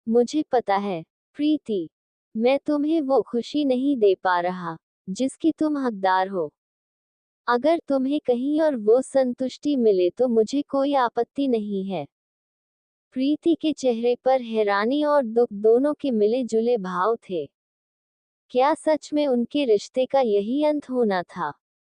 मुझे पता है, प्रीति, मैं तुम्हें वो खुशी नहीं दे पा रहा जिसकी तुम हकदार हो। अगर तुम्हें कहीं और वो संतुष्टि मिले तो मुझे कोई आपत्ति नहीं है। प्रीति के चेहरे पर हैरानी और दुख दोनों के मिले जुले भाव थे। क्या सच में उनके रिश्ते का यही अंत होना था?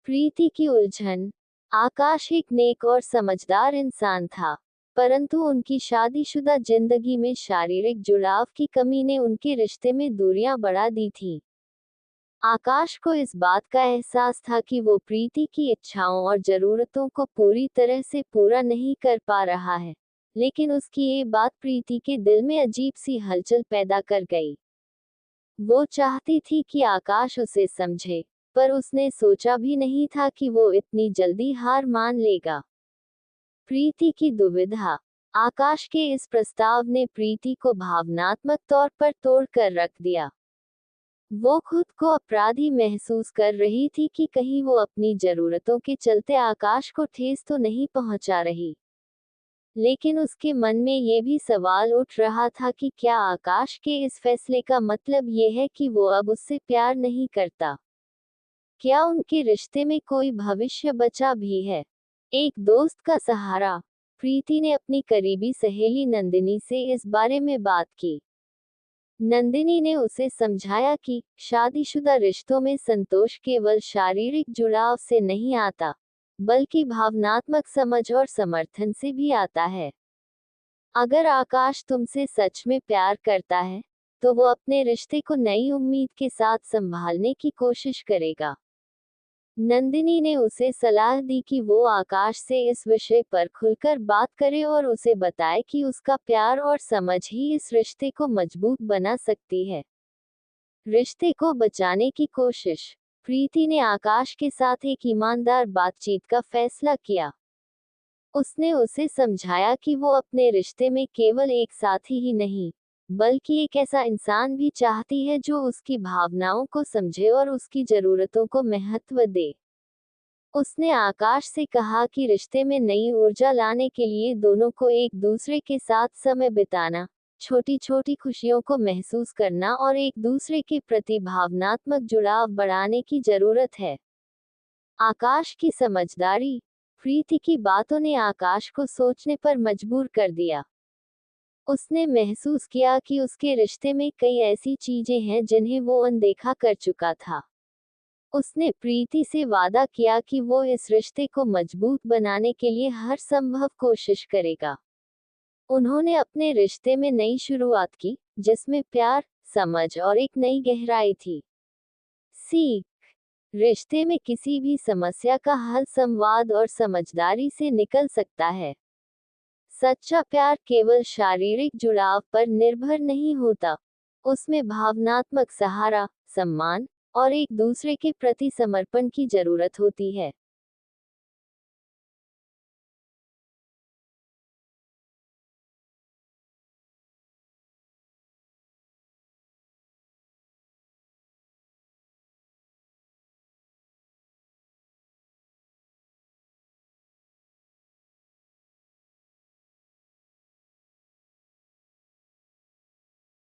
प्रीति की उलझन। आकाश एक नेक और समझदार इंसान था, परंतु उनकी शादीशुदा जिंदगी में शारीरिक जुड़ाव की कमी ने उनके रिश्ते में दूरियां बढ़ा दी थी। आकाश को इस बात का एहसास था कि वो प्रीति की इच्छाओं और जरूरतों को पूरी तरह से पूरा नहीं कर पा रहा है, लेकिन उसकी ये बात प्रीति के दिल में अजीब सी हलचल पैदा कर गई। वो चाहती थी कि आकाश उसे समझे, पर उसने सोचा भी नहीं था कि वो इतनी जल्दी हार मान लेगा। प्रीति की दुविधा। आकाश के इस प्रस्ताव ने प्रीति को भावनात्मक तौर पर तोड़ कर रख दिया। वो खुद को अपराधी महसूस कर रही थी कि कहीं वो अपनी जरूरतों के चलते आकाश को ठेस तो नहीं पहुंचा रही। लेकिन उसके मन में ये भी सवाल उठ रहा था कि क्या आकाश के इस फैसले का मतलब ये है कि वो अब उससे प्यार नहीं करता? क्या उनके रिश्ते में कोई भविष्य बचा भी है? एक दोस्त का सहारा। प्रीति ने अपनी करीबी सहेली नंदिनी से इस बारे में बात की। नंदिनी ने उसे समझाया कि शादीशुदा रिश्तों में संतोष केवल शारीरिक जुड़ाव से नहीं आता, बल्कि भावनात्मक समझ और समर्थन से भी आता है। अगर आकाश तुमसे सच में प्यार करता है, तो वो अपने रिश्ते को नई उम्मीद के साथ संभालने की कोशिश करेगा। नंदिनी ने उसे सलाह दी कि वो आकाश से इस विषय पर खुलकर बात करे और उसे बताए कि उसका प्यार और समझ ही इस रिश्ते को मजबूत बना सकती है। रिश्ते को बचाने की कोशिश। प्रीति ने आकाश के साथ एक ईमानदार बातचीत का फैसला किया। उसने उसे समझाया कि वो अपने रिश्ते में केवल एक साथी ही नहीं, बल्कि एक ऐसा इंसान भी चाहती है जो उसकी भावनाओं को समझे और उसकी जरूरतों को महत्व दे। उसने आकाश से कहा कि रिश्ते में नई ऊर्जा लाने के लिए दोनों को एक दूसरे के साथ समय बिताना, छोटी छोटी खुशियों को महसूस करना और एक दूसरे के प्रति भावनात्मक जुड़ाव बढ़ाने की जरूरत है। आकाश की समझदारी। प्रीति की बातों ने आकाश को सोचने पर मजबूर कर दिया। उसने महसूस किया कि उसके रिश्ते में कई ऐसी चीजें हैं जिन्हें वो अनदेखा कर चुका था। उसने प्रीति से वादा किया कि वो इस रिश्ते को मजबूत बनाने के लिए हर संभव कोशिश करेगा। उन्होंने अपने रिश्ते में नई शुरुआत की, जिसमें प्यार, समझ और एक नई गहराई थी। सीख। रिश्ते में किसी भी समस्या का हल संवाद और समझदारी से निकल सकता है। सच्चा प्यार केवल शारीरिक जुड़ाव पर निर्भर नहीं होता, उसमें भावनात्मक सहारा, सम्मान और एक दूसरे के प्रति समर्पण की जरूरत होती है।